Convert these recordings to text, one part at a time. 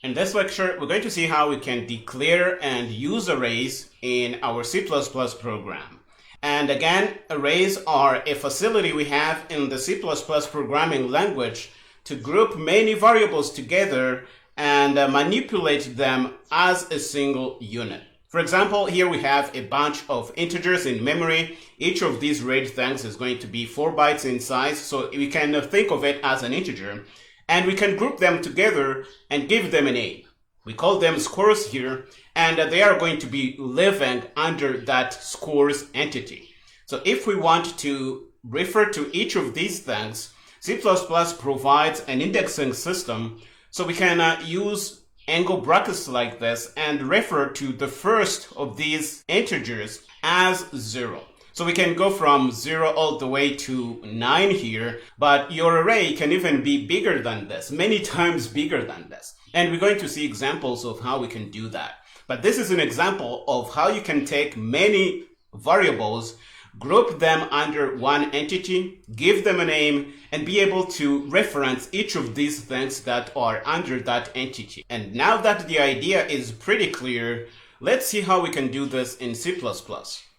In this lecture, we're going to see how we can declare and use arrays in our C++ program. And again, arrays are a facility we have in the C++ programming language to group many variables together and manipulate them as a single unit. For example, here we have a bunch of integers in memory. Each of these red things is going to be 4 bytes in size, so we can think of it as an integer. And we can group them together and give them a name. We call them scores here, and they are going to be living under that scores entity. So if we want to refer to each of these things, C++ provides an indexing system, so we can use angle brackets like this and refer to the first of these integers as 0. So we can go from 0 all the way to 9 here, but your array can even be bigger than this, many times bigger than this. And we're going to see examples of how we can do that. But this is an example of how you can take many variables, group them under one entity, give them a name, and be able to reference each of these things that are under that entity. And now that the idea is pretty clear, let's see how we can do this in C++.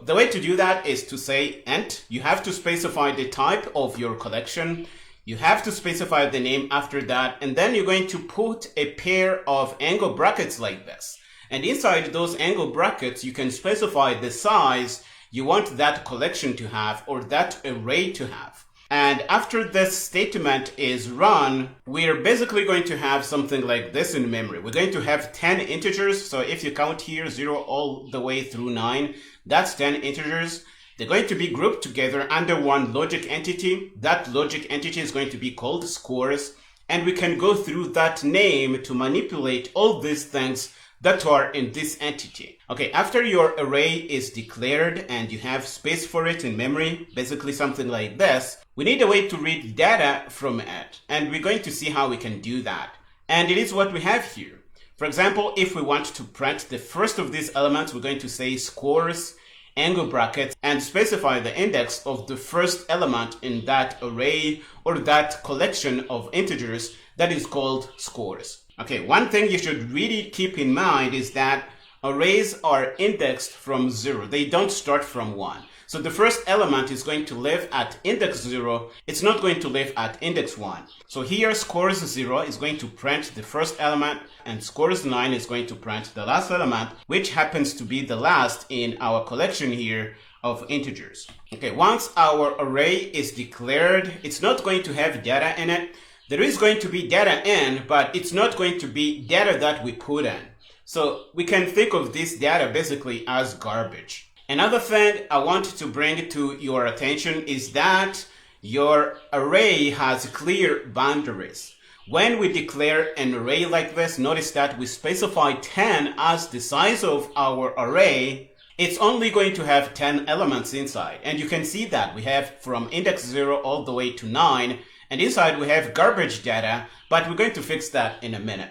The way to do that is to say int. You have to specify the type of your collection. You have to specify the name after that, and then you're going to put a pair of angle brackets like this. And inside those angle brackets, you can specify the size you want that collection to have or that array to have. And after this statement is run, we're basically going to have something like this in memory. We're going to have 10 integers. So if you count here 0 all the way through 9, that's 10 integers. They're going to be grouped together under one logic entity. That logic entity is going to be called scores. And we can go through that name to manipulate all these things that are in this entity. Okay, after your array is declared and you have space for it in memory, basically something like this, we need a way to read data from it. And we're going to see how we can do that. And it is what we have here. For example, if we want to print the first of these elements, we're going to say scores, angle brackets, and specify the index of the first element in that array or that collection of integers that is called scores. Okay, one thing you should really keep in mind is that arrays are indexed from 0. They don't start from 1. So the first element is going to live at index 0. It's not going to live at index 1. So here scores 0 is going to print the first element, and scores 9 is going to print the last element, which happens to be the last in our collection here of integers. Okay, once our array is declared, it's not going to have data in it. There is going to be data in, but it's not going to be data that we put in. So we can think of this data basically as garbage. Another thing I want to bring to your attention is that your array has clear boundaries. When we declare an array like this, notice that we specify 10 as the size of our array. It's only going to have 10 elements inside. And you can see that we have from index 0 all the way to 9. And inside we have garbage data, but we're going to fix that in a minute.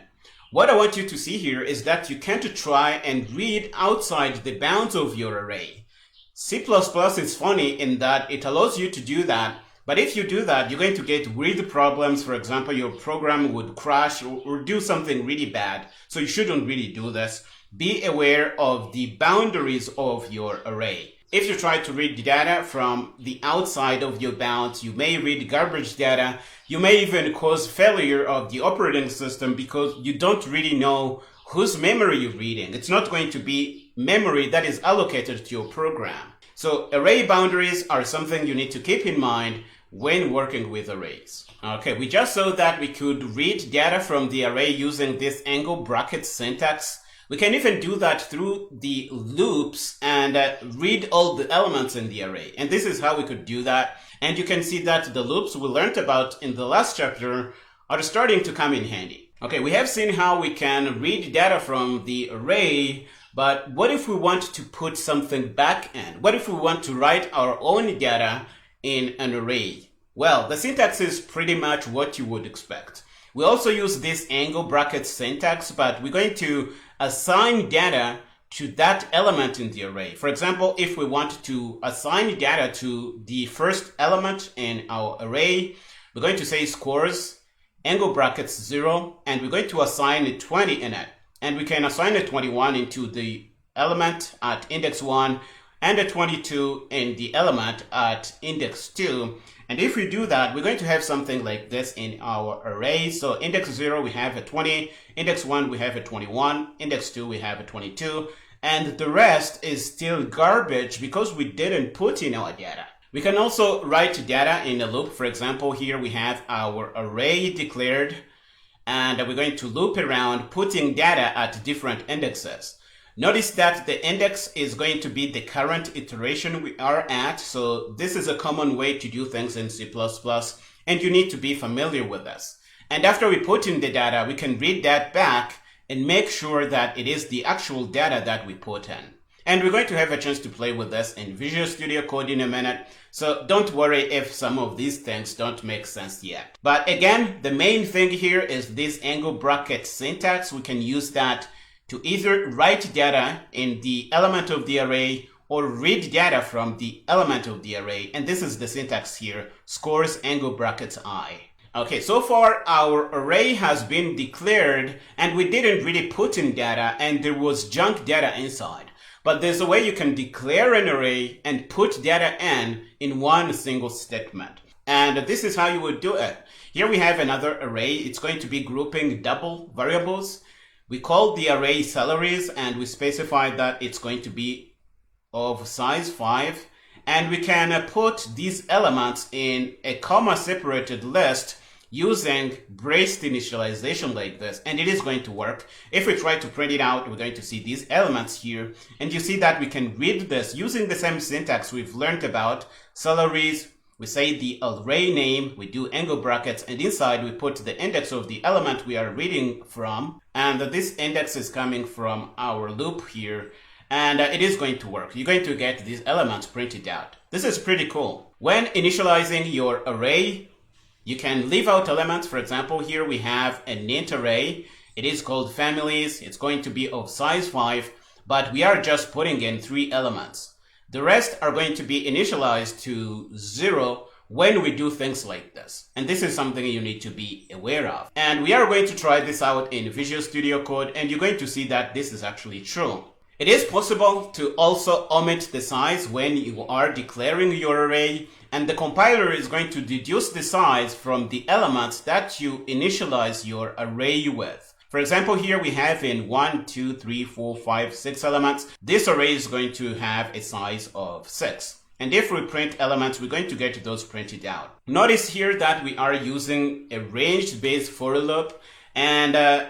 What I want you to see here is that you can't try and read outside the bounds of your array. C++ is funny in that it allows you to do that, but if you do that, you're going to get weird problems. For example, your program would crash or do something really bad. So you shouldn't really do this. Be aware of the boundaries of your array. If you try to read data from the outside of your bounds, you may read garbage data. You may even cause failure of the operating system because you don't really know whose memory you're reading. It's not going to be memory that is allocated to your program. So array boundaries are something you need to keep in mind when working with arrays. Okay, we just saw that we could read data from the array using this angle bracket syntax. We can even do that through the loops and read all the elements in the array. And this is how we could do that. And you can see that the loops we learned about in the last chapter are starting to come in handy. Okay, we have seen how we can read data from the array, but what if we want to put something back in? What if we want to write our own data in an array? Well, the syntax is pretty much what you would expect. We also use this angle bracket syntax, but we're going to assign data to that element in the array. For example, if we want to assign data to the first element in our array, we're going to say scores angle brackets 0, and we're going to assign a 20 in it. And we can assign a 21 into the element at index 1 and a 22 in the element at index 2. And if we do that, we're going to have something like this in our array. So index 0, we have a 20, index 1, we have a 21, index 2, we have a 22, and the rest is still garbage because we didn't put in our data. We can also write data in a loop. For example, here we have our array declared, and we're going to loop around putting data at different indexes. Notice that the index is going to be the current iteration we are at. So this is a common way to do things in C++, and you need to be familiar with this. And after we put in the data, we can read that back and make sure that it is the actual data that we put in. And we're going to have a chance to play with this in Visual Studio Code in a minute. So don't worry if some of these things don't make sense yet. But again, the main thing here is this angle bracket syntax. We can use that to either write data in the element of the array or read data from the element of the array. And this is the syntax here, scores angle brackets I. Okay, so far our array has been declared and we didn't really put in data and there was junk data inside. But there's a way you can declare an array and put data in one single statement. And this is how you would do it. Here we have another array. It's going to be grouping double variables. We call the array salaries and we specify that it's going to be of size 5. And we can put these elements in a comma separated list using braced initialization like this, and it is going to work. If we try to print it out, we're going to see these elements here, and you see that we can read this using the same syntax we've learned about. Salaries, we say the array name, we do angle brackets, and inside we put the index of the element we are reading from, and this index is coming from our loop here, and it is going to work. You're going to get these elements printed out. This is pretty cool. When initializing your array, you can leave out elements. For example, here we have an int array. It is called families. It's going to be of size 5, but we are just putting in 3 elements. The rest are going to be initialized to 0 when we do things like this. And this is something you need to be aware of. And we are going to try this out in Visual Studio Code, and you're going to see that this is actually true. It is possible to also omit the size when you are declaring your array, and the compiler is going to deduce the size from the elements that you initialize your array with. For example, here we have in 1, 2, 3, 4, 5, 6 elements. This array is going to have a size of 6. And if we print elements, we're going to get those printed out. Notice here that we are using a ranged-based for loop, and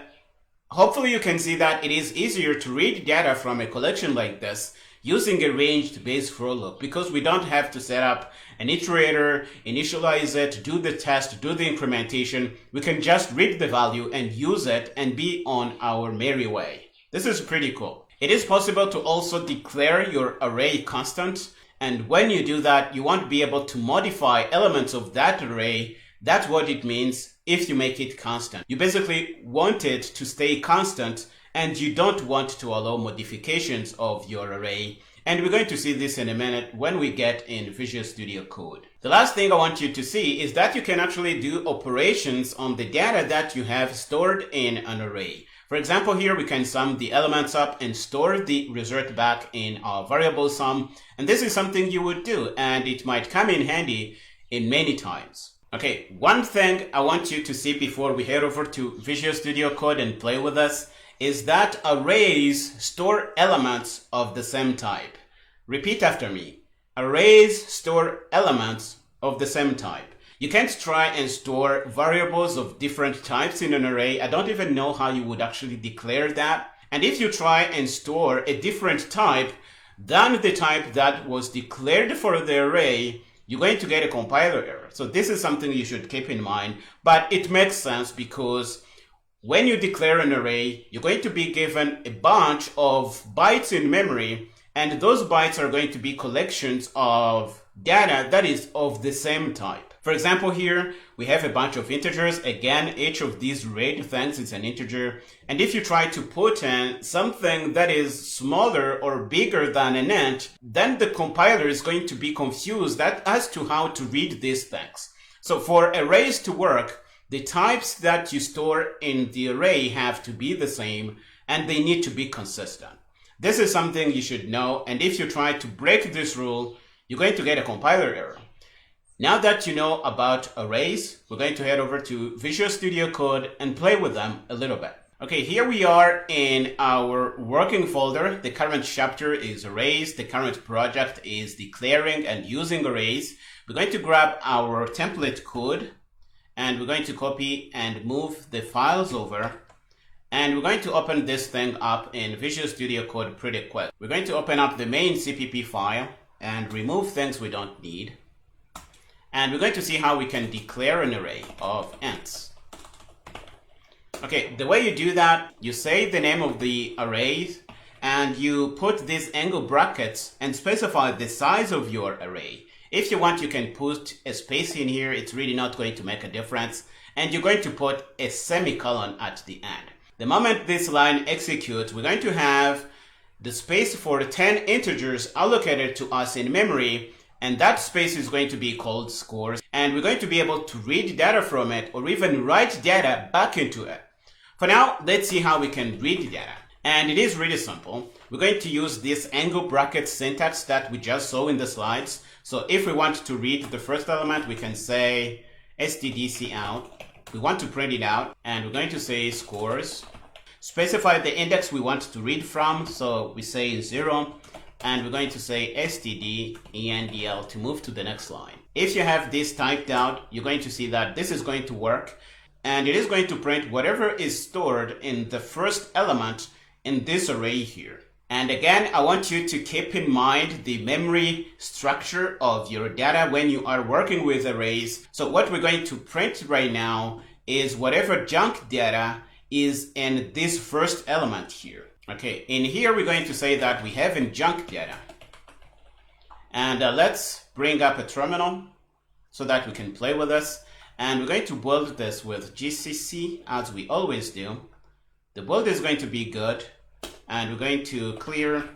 hopefully you can see that it is easier to read data from a collection like this using a ranged-based for loop, because we don't have to set up an iterator, initialize it, do the test, do the incrementation. We can just read the value and use it and be on our merry way. This is pretty cool. It is possible to also declare your array constant, and when you do that, you won't be able to modify elements of that array. That's what it means if you make it constant. You basically want it to stay constant, and you don't want to allow modifications of your array. And we're going to see this in a minute when we get in Visual Studio Code. The last thing I want you to see is that you can actually do operations on the data that you have stored in an array. For example, here we can sum the elements up and store the result back in our variable sum. And this is something you would do, and it might come in handy in many times. Okay, one thing I want you to see before we head over to Visual Studio Code and play with us is that arrays store elements of the same type. Repeat after me. Arrays store elements of the same type. You can't try and store variables of different types in an array. I don't even know how you would actually declare that. And if you try and store a different type than the type that was declared for the array, you're going to get a compiler error. So this is something you should keep in mind, but it makes sense because when you declare an array, you're going to be given a bunch of bytes in memory, and those bytes are going to be collections of data that is of the same type. For example, here we have a bunch of integers. Again, each of these red things is an integer. And if you try to put in something that is smaller or bigger than an int, then the compiler is going to be confused as to how to read these things. So for arrays to work, The types that you store in the array have to be the same and they need to be consistent. This is something you should know, and if you try to break this rule, you're going to get a compiler error. Now that you know about arrays, we're going to head over to Visual Studio Code and play with them a little bit. Okay, here we are in our working folder. The current chapter is arrays. The current project is declaring and using arrays. We're going to grab our template code and we're going to copy and move the files over. And we're going to open this thing up in Visual Studio Code pretty quick. We're going to open up the main CPP file and remove things we don't need. And we're going to see how we can declare an array of ints. Okay, the way you do that, you say the name of the array and you put these angle brackets and specify the size of your array. If you want, you can put a space in here. It's really not going to make a difference. And you're going to put a semicolon at the end. The moment this line executes, we're going to have the space for 10 integers allocated to us in memory, and that space is going to be called scores, and we're going to be able to read data from it or even write data back into it. For now, let's see how we can read data. And it is really simple. We're going to use this angle bracket syntax that we just saw in the slides. So if we want to read the first element, we can say stdc out. We want to print it out, and we're going to say scores. Specify the index we want to read from, so we say 0, and we're going to say std.endl to move to the next line. If you have this typed out, you're going to see that this is going to work, and it is going to print whatever is stored in the first element in this array here. And again, I want you to keep in mind the memory structure of your data when you are working with arrays. So what we're going to print right now is whatever junk data is in this first element here. Okay, in here we're going to say that we have in junk data. And let's bring up a terminal so that we can play with this. And we're going to build this with GCC as we always do. The build is going to be good. And we're going to clear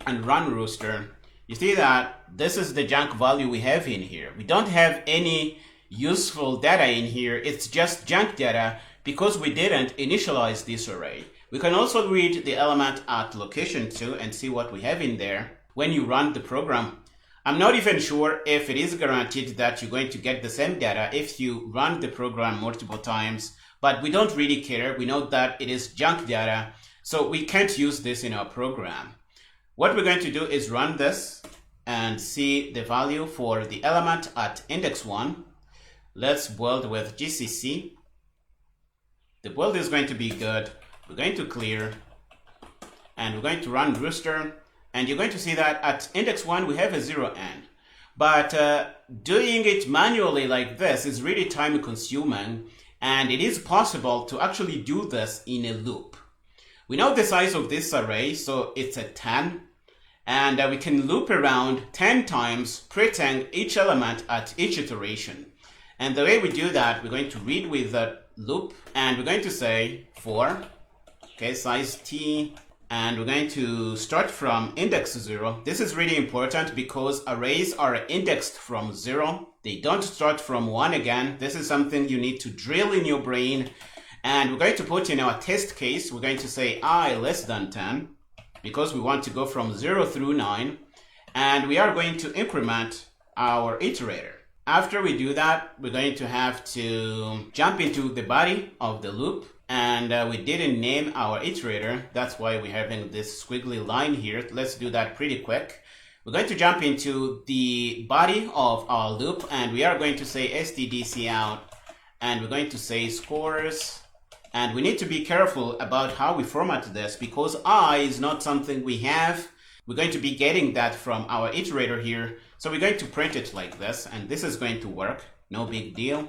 and run Rooster. You see that this is the junk value we have in here. We don't have any useful data in here. It's just junk data because we didn't initialize this array. We can also read the element at location 2 and see what we have in there when you run the program. I'm not even sure if it is guaranteed that you're going to get the same data if you run the program multiple times, but we don't really care. We know that it is junk data. So we can't use this in our program. What we're going to do is run this and see the value for the element at index 1. Let's build with GCC. The build is going to be good. We're going to clear and we're going to run Rooster, and you're going to see that at index 1 we have a 0 end. But doing it manually like this is really time consuming, and it is possible to actually do this in a loop. We know the size of this array, so it's a 10, and we can loop around 10 times, printing each element at each iteration. And the way we do that, we're going to read with the loop, and we're going to say for, okay, size t, and we're going to start from index 0. This is really important because arrays are indexed from 0. They don't start from 1 again. This is something you need to drill in your brain. And we're going to put in our test case, we're going to say I less than 10 because we want to go from 0 through 9. And we are going to increment our iterator. After we do that, we're going to have to jump into the body of the loop. And we didn't name our iterator. That's why we're having this squiggly line here. Let's do that pretty quick. We're going to jump into the body of our loop, and we are going to say stdc out, and we're going to say scores. And we need to be careful about how we format this because I is not something we have. We're going to be getting that from our iterator here. So we're going to print it like this, and this is going to work. No big deal.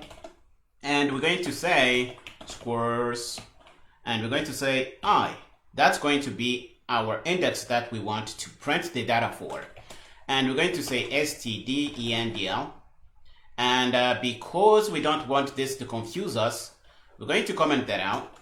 And we're going to say scores, and we're going to say I. That's going to be our index that we want to print the data for. And we're going to say std.endl. And because we don't want this to confuse us, we're going to comment that out,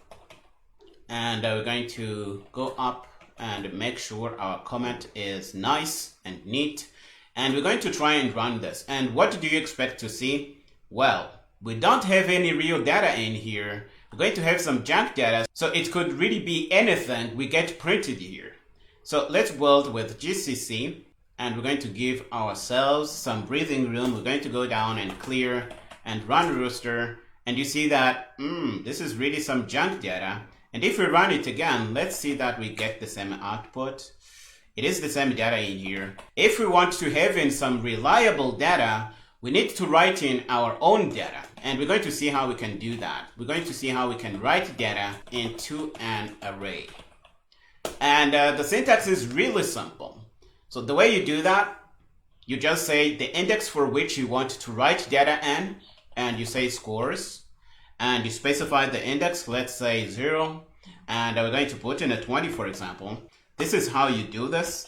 and we're going to go up and make sure our comment is nice and neat, and we're going to try and run this. And what do you expect to see? Well, we don't have any real data in here. We're going to have some junk data, so it could really be anything we get printed here. So let's build with GCC, and we're going to give ourselves some breathing room. We're going to go down and clear and run Rooster, and you see that this is really some junk data. And if we run it again, let's see that we get the same output. It is the same data in here. If we want to have in some reliable data, we need to write in our own data. And we're going to see how we can do that. We're going to see how we can write data into an array. And the syntax is really simple. So the way you do that, you just say the index for which you want to write data in, and you say scores, and you specify the index, let's say 0, and we're going to put in a 20, for example. This is how you do this.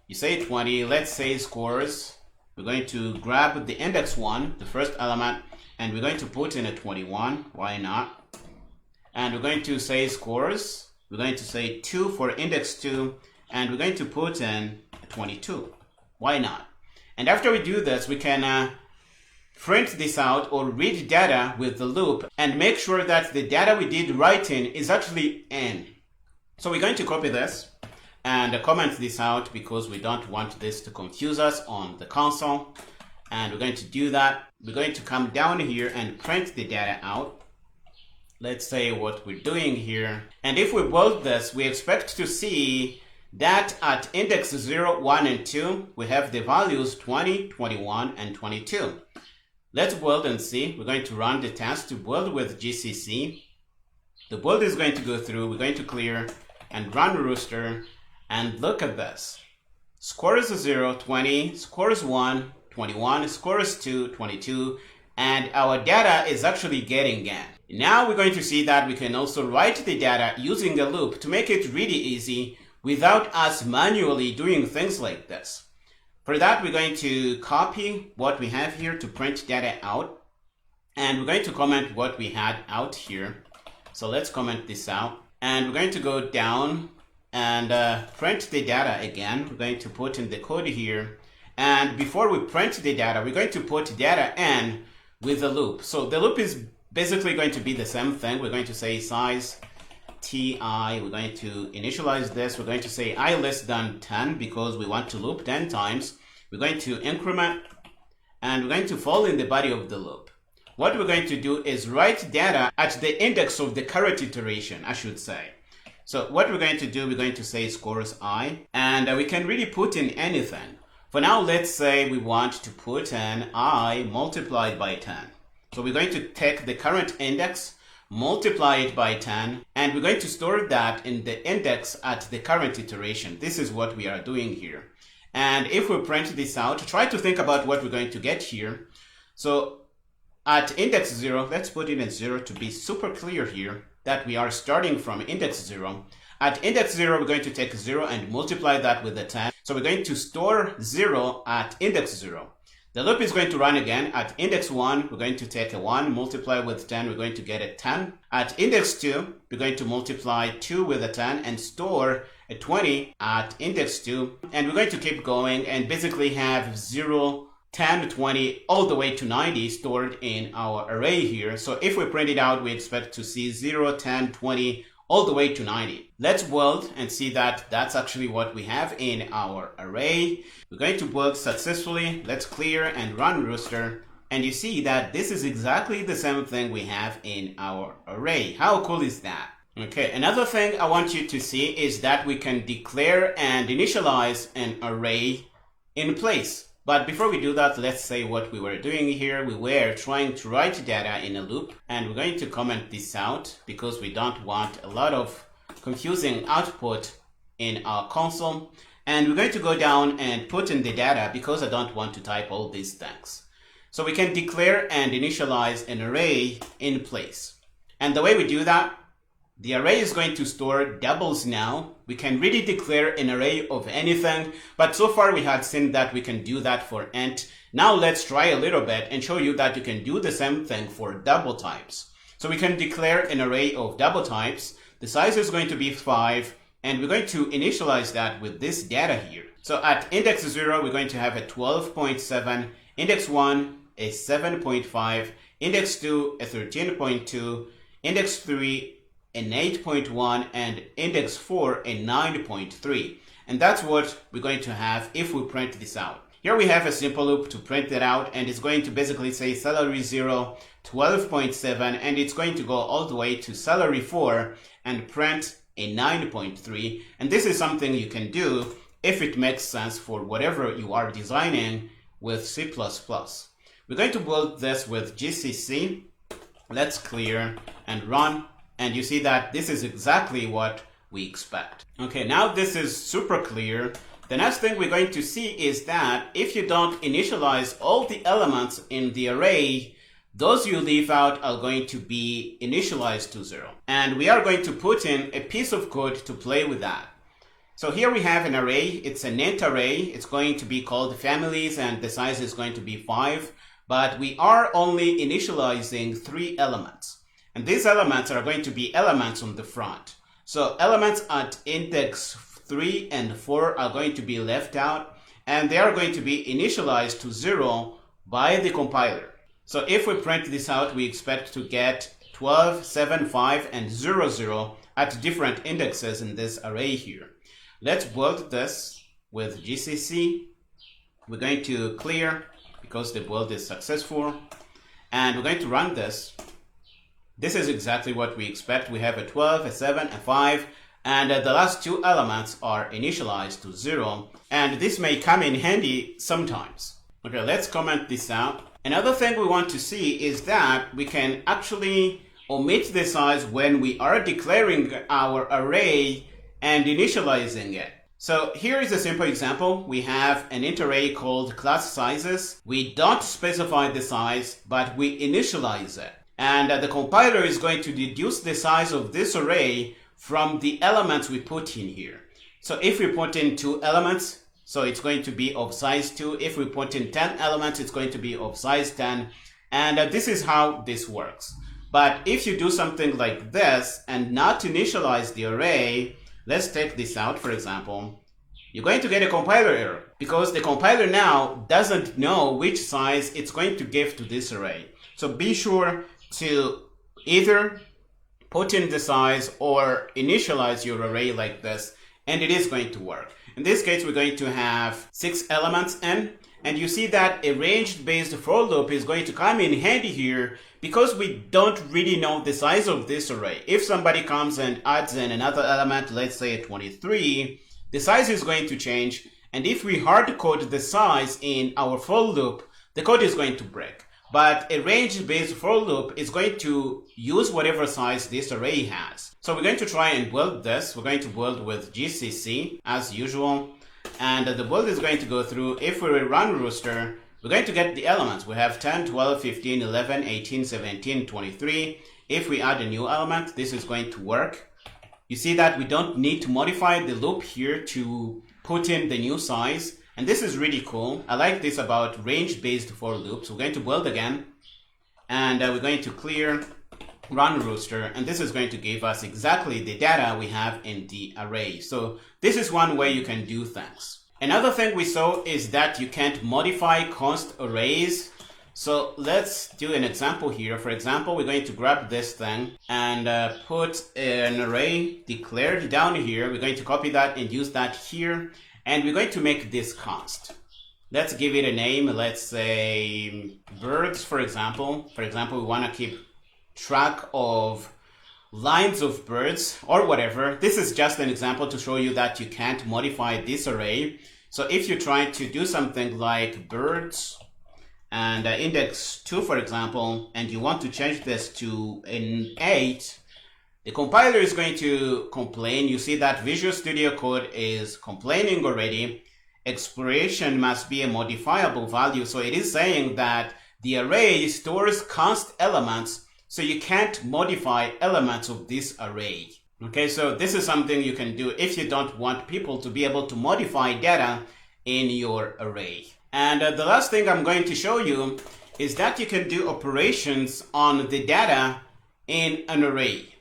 You say 20, let's say scores. We're going to grab the index 1, the first element, and we're going to put in a 21. Why not? And we're going to say scores. We're going to say 2 for index 2, and we're going to put in a 22. Why not? And after we do this, we can print this out or read data with the loop and make sure that the data we did write in is actually in. So we're going to copy this and comment this out because we don't want this to confuse us on the console. And we're going to do that. We're going to come down here and print the data out. Let's say what we're doing here. And if we build this, we expect to see that at index 0, 1, and 2, we have the values 20, 21, and 22. Let's build and see. We're going to run the test to build with GCC. The build is going to go through. We're going to clear and run Rooster. And look at this. Score is 0, 20, score is 1, 21, score is 2, 22, and our data is actually getting in. Now we're going to see that we can also write the data using a loop to make it really easy without us manually doing things like this. For that, we're going to copy what we have here to print data out, and we're going to comment what we had out here. So let's comment this out, and we're going to go down and print the data again. We're going to put in the code here, and before we print the data, we're going to put data in with the loop. So the loop is basically going to be the same thing. We're going to say size ti, we're going to initialize this, we're going to say I less than 10 because we want to loop 10 times. We're going to increment, and we're going to fall in the body of the loop. What we're going to do is write data at the index of the current iteration, I should say. So what we're going to do, we're going to say scores I, and we can really put in anything. For now, let's say we want to put in I multiplied by 10. So we're going to take the current index, multiply it by 10, and we're going to store that in the index at the current iteration. This is what we are doing here. And if we print this out, try to think about what we're going to get here. So at index 0, let's put it in 0 to be super clear here that we are starting from index 0. At index 0, we're going to take 0 and multiply that with the 10. So we're going to store 0 at index 0. The loop is going to run again. At index 1, we're going to take a 1, multiply with 10, we're going to get a 10. At index 2, we're going to multiply 2 with a 10 and store a 20 at index 2. And we're going to keep going and basically have 0, 10, 20, all the way to 90 stored in our array here. So if we print it out, we expect to see 0, 10, 20, all the way to 90. Let's build and see that that's actually what we have in our array. We're going to build successfully. Let's clear and run Rooster. And you see that this is exactly the same thing we have in our array. How cool is that? Okay, another thing I want you to see is that we can declare and initialize an array in place. But before we do that, let's say what we were doing here. We were trying to write data in a loop, and we're going to comment this out because we don't want a lot of confusing output in our console. And we're going to go down and put in the data because I don't want to type all these things. So we can declare and initialize an array in place. And the way we do that, the array is going to store doubles now. We can really declare an array of anything, but so far we had seen that we can do that for int. Now let's try a little bit and show you that you can do the same thing for double types. So we can declare an array of double types. The size is going to be 5, and we're going to initialize that with this data here. So at index 0, we're going to have a 12.7, index 1, a 7.5, index 2 a 13.2, index 3 an 8.1, and index 4 a 9.3. And that's what we're going to have if we print this out. Here we have a simple loop to print it out, and it's going to basically say salary 0, 12.7, and it's going to go all the way to salary 4 and print a 9.3. And this is something you can do if it makes sense for whatever you are designing with C++. We're going to build this with GCC. Let's clear and run, and you see that this is exactly what we expect. Okay, now this is super clear. The next thing we're going to see is that if you don't initialize all the elements in the array, those you leave out are going to be initialized to 0. And we are going to put in a piece of code to play with that. So here we have an array. It's an int array. It's going to be called families, and the size is going to be 5. But we are only initializing 3 elements. And these elements are going to be elements on the front. So elements at index 3 and 4 are going to be left out, and they are going to be initialized to 0 by the compiler. So if we print this out, we expect to get 12, 7, 5, and 0, 0 at different indexes in this array here. Let's build this with GCC. We're going to clear because the build is successful, and we're going to run this. This is exactly what we expect. We have a 12, a 7, a 5, and the last 2 elements are initialized to 0, and this may come in handy sometimes. Okay, let's comment this out. Another thing we want to see is that we can actually omit the size when we are declaring our array and initializing it. So here is a simple example. We have an int array called class sizes. We don't specify the size, but we initialize it. And the compiler is going to deduce the size of this array from the elements we put in here. So if we put in 2 elements, so it's going to be of size 2. If we put in 10 elements, it's going to be of size 10. And this is how this works. But if you do something like this and not initialize the array, let's take this out, for example, you're going to get a compiler error because the compiler now doesn't know which size it's going to give to this array. So be sure to either put in the size or initialize your array like this, and it is going to work. In this case, we're going to have 6 elements in, and you see that a range-based for loop is going to come in handy here because we don't really know the size of this array. If somebody comes and adds in another element, let's say 23, the size is going to change, and if we hard code the size in our for loop, the code is going to break. But a range-based for loop is going to use whatever size this array has. So we're going to try and build this. We're going to build with GCC as usual. And the build is going to go through. If we run Rooster, we're going to get the elements. We have 10, 12, 15, 11, 18, 17, 23. If we add a new element, this is going to work. You see that we don't need to modify the loop here to put in the new size. And this is really cool. I like this about range-based for loops. We're going to build again, and we're going to clear, run Rooster, and this is going to give us exactly the data we have in the array. So this is one way you can do things. Another thing we saw is that you can't modify const arrays. So let's do an example here. For example, we're going to grab this thing and put an array declared down here. We're going to copy that and use that here. And we're going to make this const. Let's give it a name. Let's say birds, for example. For example, we want to keep track of lines of birds or whatever. This is just an example to show you that you can't modify this array. So if you try to do something like birds and index 2, for example, and you want to change this to an 8, the compiler is going to complain. You see that Visual Studio Code is complaining already. Expiration must be a modifiable value. So it is saying that the array stores const elements, so you can't modify elements of this array. Okay, so this is something you can do if you don't want people to be able to modify data in your array. And the last thing I'm going to show you is that you can do operations on the data in an array.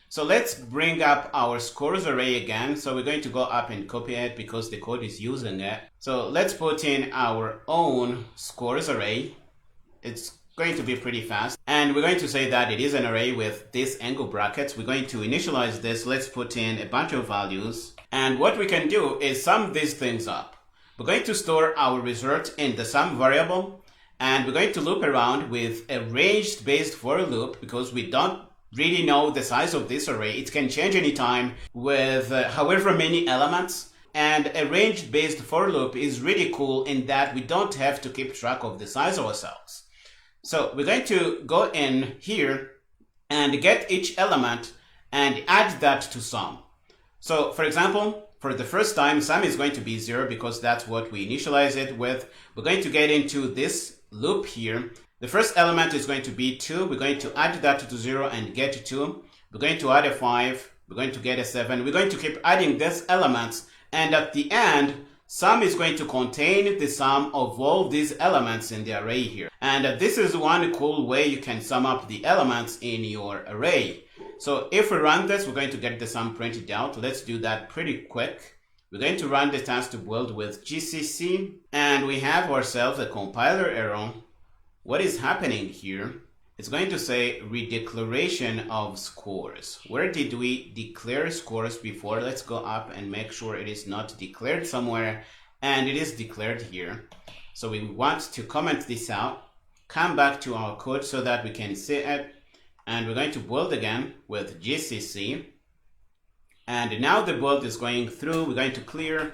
So let's bring up our scores array again. So we're going to go up and copy it because the code is using it. So let's put in our own scores array. It's going to be pretty fast. And we're going to say that it is an array with this angle brackets. We're going to initialize this. Let's put in a bunch of values. And what we can do is sum these things up. We're going to store our result in the sum variable. And we're going to loop around with a range-based for loop because we don't really know the size of this array. It can change anytime with however many elements. And a range-based for loop is really cool in that we don't have to keep track of the size ourselves. So we're going to go in here and get each element and add that to sum. So for example, for the first time, sum is going to be 0 because that's what we initialize it with. We're going to get into this loop here. The first element is going to be 2. We're going to add that to 0 and get 2. We're going to add a 5. We're going to get a 7. We're going to keep adding these elements. And at the end, sum is going to contain the sum of all these elements in the array here. And this is one cool way you can sum up the elements in your array. So if we run this, we're going to get the sum printed out. Let's do that pretty quick. We're going to run the task to build with GCC. And we have ourselves a compiler error. What is happening here? It's going to say redeclaration of scores. Where did we declare scores before? Let's go up and make sure it is not declared somewhere, and it is declared here. So we want to comment this out, come back to our code so that we can see it, and we're going to build again with GCC. And now the build is going through. We're going to clear,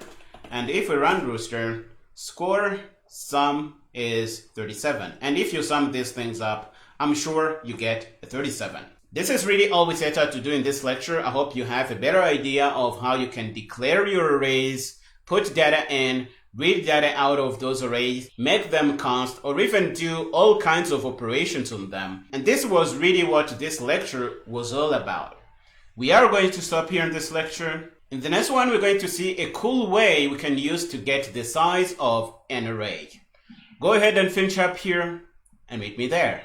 and if we run Rooster, score sum is 37. And if you sum these things up, I'm sure you get a 37. This is really all we set out to do in this lecture. I hope you have a better idea of how you can declare your arrays, put data in, read data out of those arrays, make them const, or even do all kinds of operations on them. And this was really what this lecture was all about. We are going to stop here in this lecture. In the next one, we're going to see a cool way we can use to get the size of an array. Go ahead and finish up here and meet me there.